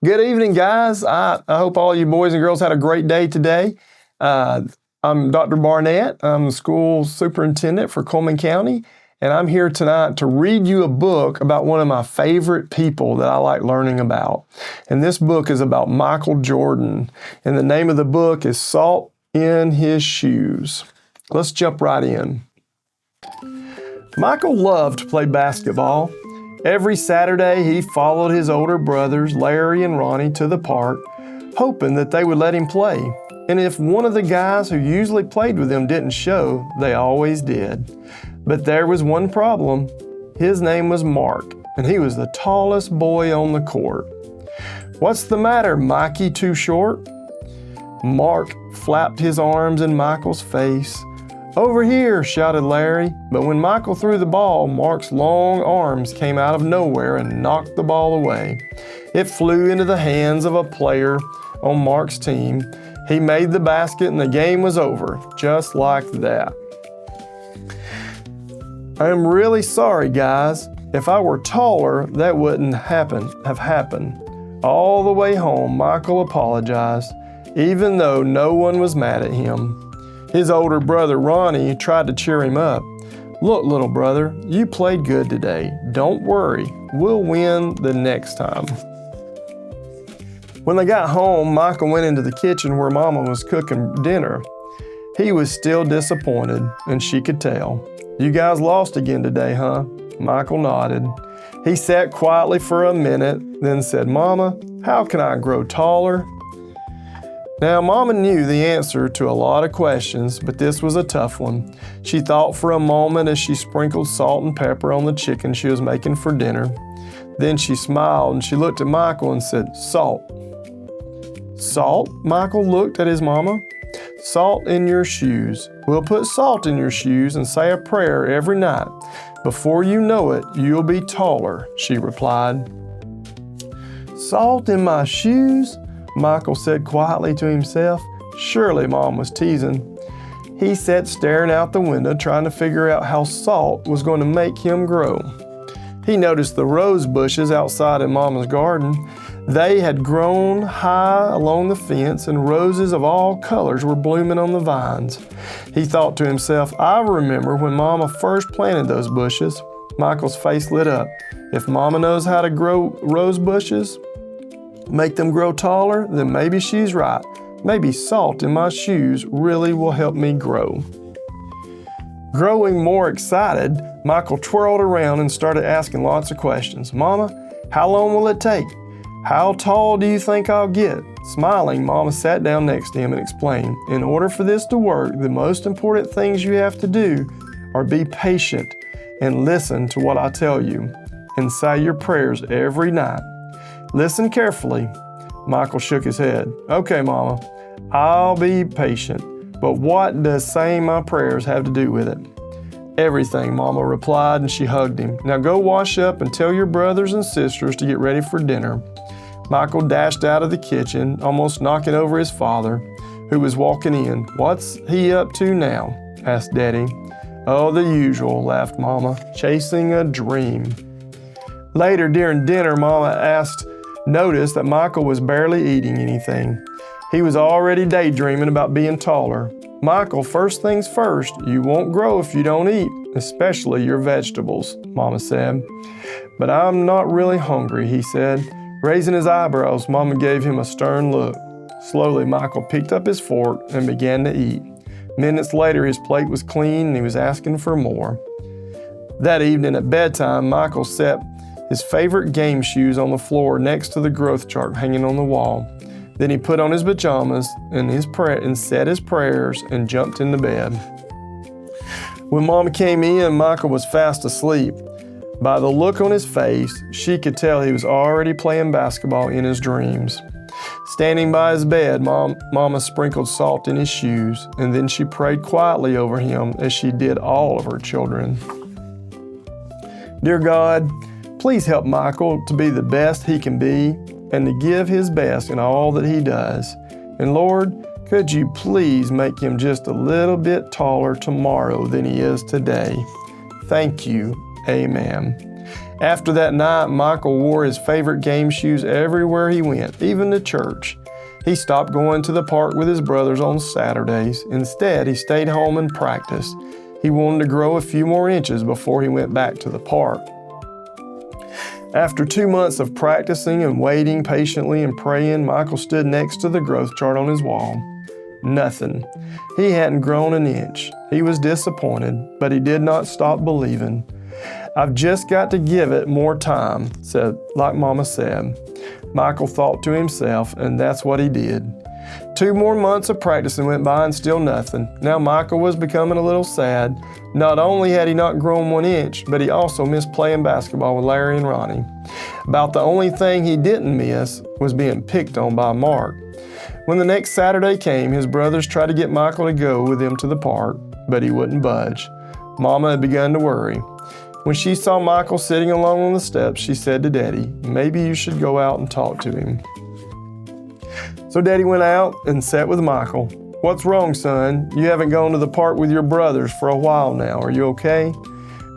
Good evening, guys. I hope all you boys and girls had a great day today. I'm Dr. Barnette. I'm the school superintendent for Cullman County, and I'm here tonight to read you a book about one of my favorite people that I like learning about. And this book is about Michael Jordan, and the name of the book is Salt in His Shoes. Let's jump right in. Michael loved to play basketball. Every Saturday, he followed his older brothers, Larry and Ronnie, to the park, hoping that they would let him play. And if one of the guys who usually played with him didn't show, they always did. But there was one problem. His name was Mark, and he was the tallest boy on the court. "What's the matter, Mikey, too short?" Mark flapped his arms in Michael's face. "Over here," shouted Larry, but when Michael threw the ball, Mark's long arms came out of nowhere and knocked the ball away. It flew into the hands of a player on Mark's team. He made the basket and the game was over, just like that. "I am really sorry, guys. If I were taller, that wouldn't have happened." All the way home, Michael apologized, even though no one was mad at him. His older brother, Ronnie, tried to cheer him up. "Look, little brother, you played good today. Don't worry, we'll win the next time." When they got home, Michael went into the kitchen where Mama was cooking dinner. He was still disappointed, and she could tell. "You guys lost again today, huh?" Michael nodded. He sat quietly for a minute, then said, "Mama, how can I grow taller?" Now, Mama knew the answer to a lot of questions, but this was a tough one. She thought for a moment as she sprinkled salt and pepper on the chicken she was making for dinner. Then she smiled and she looked at Michael and said, "Salt." "Salt?" Michael looked at his mama. "Salt in your shoes. We'll put salt in your shoes and say a prayer every night. Before you know it, you'll be taller," she replied. "Salt in my shoes?" Michael said quietly to himself. Surely Mom was teasing. He sat staring out the window trying to figure out how salt was going to make him grow. He noticed the rose bushes outside in Mama's garden. They had grown high along the fence and roses of all colors were blooming on the vines. He thought to himself, "I remember when Mama first planted those bushes." Michael's face lit up. If Mama knows how to grow rose bushes, make them grow taller, then maybe she's right. Maybe salt in my shoes really will help me grow. Growing more excited, Michael twirled around and started asking lots of questions. "Mama, how long will it take? How tall do you think I'll get?" Smiling, Mama sat down next to him and explained, "In order for this to work, the most important things you have to do are be patient and listen to what I tell you and say your prayers every night. Listen carefully." Michael shook his head. "Okay, Mama, I'll be patient. But what does saying my prayers have to do with it?" "Everything," Mama replied, and she hugged him. "Now go wash up and tell your brothers and sisters to get ready for dinner." Michael dashed out of the kitchen, almost knocking over his father, who was walking in. "What's he up to now?" asked Daddy. "Oh, the usual," laughed Mama, "chasing a dream." Later during dinner, Mama noticed that Michael was barely eating anything. He was already daydreaming about being taller. "Michael, first things first, you won't grow if you don't eat, especially your vegetables," Mama said. "But I'm not really hungry," he said. Raising his eyebrows, Mama gave him a stern look. Slowly, Michael picked up his fork and began to eat. Minutes later, his plate was clean and he was asking for more. That evening at bedtime, Michael set his favorite game shoes on the floor next to the growth chart hanging on the wall. Then he put on his pajamas and said his prayers and jumped into bed. When Mama came in, Michael was fast asleep. By the look on his face, she could tell he was already playing basketball in his dreams. Standing by his bed, Mama sprinkled salt in his shoes, and then she prayed quietly over him as she did all of her children. "Dear God, please help Michael to be the best he can be and to give his best in all that he does. And Lord, could you please make him just a little bit taller tomorrow than he is today? Thank you. Amen." After that night, Michael wore his favorite game shoes everywhere he went, even to church. He stopped going to the park with his brothers on Saturdays. Instead, he stayed home and practiced. He wanted to grow a few more inches before he went back to the park. After 2 months of practicing and waiting patiently and praying, Michael stood next to the growth chart on his wall. Nothing. He hadn't grown an inch. He was disappointed, but he did not stop believing. I've just got to give it more time, like Mama said. Michael thought to himself, and that's what he did. 2 more months of practicing went by and still nothing. Now Michael was becoming a little sad. Not only had he not grown 1 inch, but he also missed playing basketball with Larry and Ronnie. About the only thing he didn't miss was being picked on by Mark. When the next Saturday came, his brothers tried to get Michael to go with them to the park, but he wouldn't budge. Mama had begun to worry. When she saw Michael sitting alone on the steps, she said to Daddy, "Maybe you should go out and talk to him." So Daddy went out and sat with Michael. "What's wrong, son? You haven't gone to the park with your brothers for a while now. Are you okay?"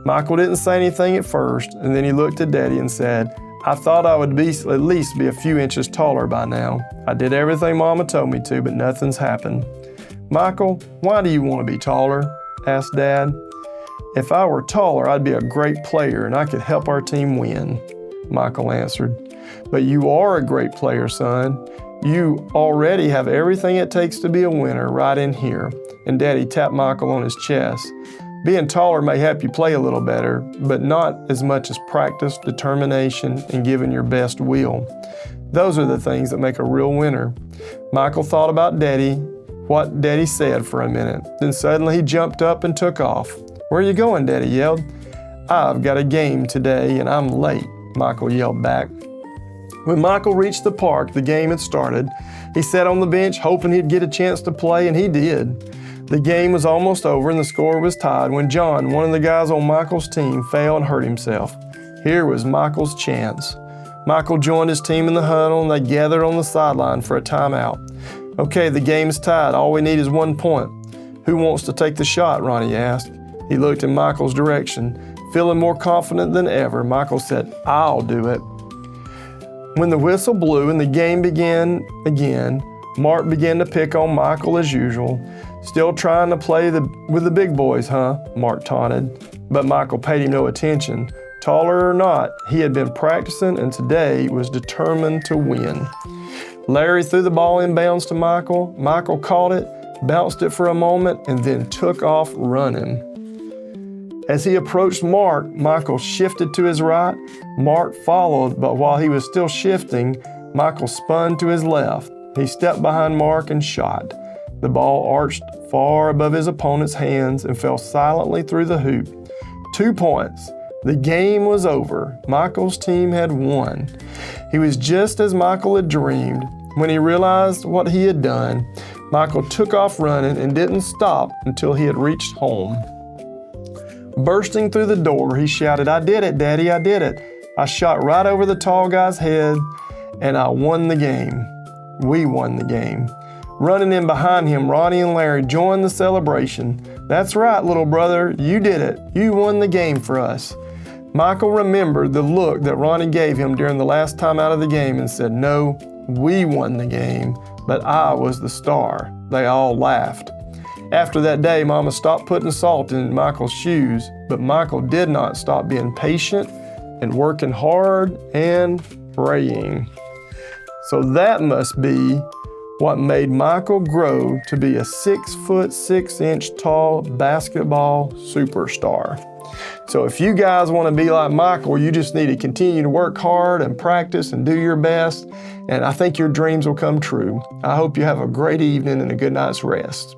Michael didn't say anything at first, and then he looked at Daddy and said, "I thought I would at least be a few inches taller by now. I did everything Mama told me to, but nothing's happened." "Michael, why do you want to be taller?" asked Dad. "If I were taller, I'd be a great player and I could help our team win," Michael answered. "But you are a great player, son. You already have everything it takes to be a winner right in here." And Daddy tapped Michael on his chest. "Being taller may help you play a little better, but not as much as practice, determination, and giving your best will. Those are the things that make a real winner." Michael thought about what Daddy said for a minute. Then suddenly he jumped up and took off. "Where are you going?" Daddy yelled. "I've got a game today and I'm late," Michael yelled back. When Michael reached the park, the game had started. He sat on the bench hoping he'd get a chance to play, and he did. The game was almost over and the score was tied when John, one of the guys on Michael's team, fell and hurt himself. Here was Michael's chance. Michael joined his team in the huddle and they gathered on the sideline for a timeout. "Okay, the game's tied. All we need is 1 point. Who wants to take the shot?" Ronnie asked. He looked in Michael's direction. Feeling more confident than ever, Michael said, "I'll do it." When the whistle blew and the game began again, Mark began to pick on Michael as usual. "Still trying to play with the big boys, huh?" Mark taunted. But Michael paid him no attention. Taller or not, he had been practicing and today was determined to win. Larry threw the ball inbounds to Michael. Michael caught it, bounced it for a moment, and then took off running. As he approached Mark, Michael shifted to his right. Mark followed, but while he was still shifting, Michael spun to his left. He stepped behind Mark and shot. The ball arched far above his opponent's hands and fell silently through the hoop. 2 points. The game was over. Michael's team had won. He was just as Michael had dreamed. When he realized what he had done, Michael took off running and didn't stop until he had reached home. Bursting through the door, he shouted, "I did it, Daddy, I did it. I shot right over the tall guy's head and I won the game." We won the game. Running in behind him, Ronnie and Larry joined the celebration. "That's right, little brother, you did it. You won the game for us." Michael remembered the look that Ronnie gave him during the last time out of the game and said, "No, we won the game, but I was the star." They all laughed. After that day, Mama stopped putting salt in Michael's shoes, but Michael did not stop being patient and working hard and praying. So that must be what made Michael grow to be a 6'6" tall basketball superstar. So if you guys want to be like Michael, you just need to continue to work hard and practice and do your best, and I think your dreams will come true. I hope you have a great evening and a good night's rest.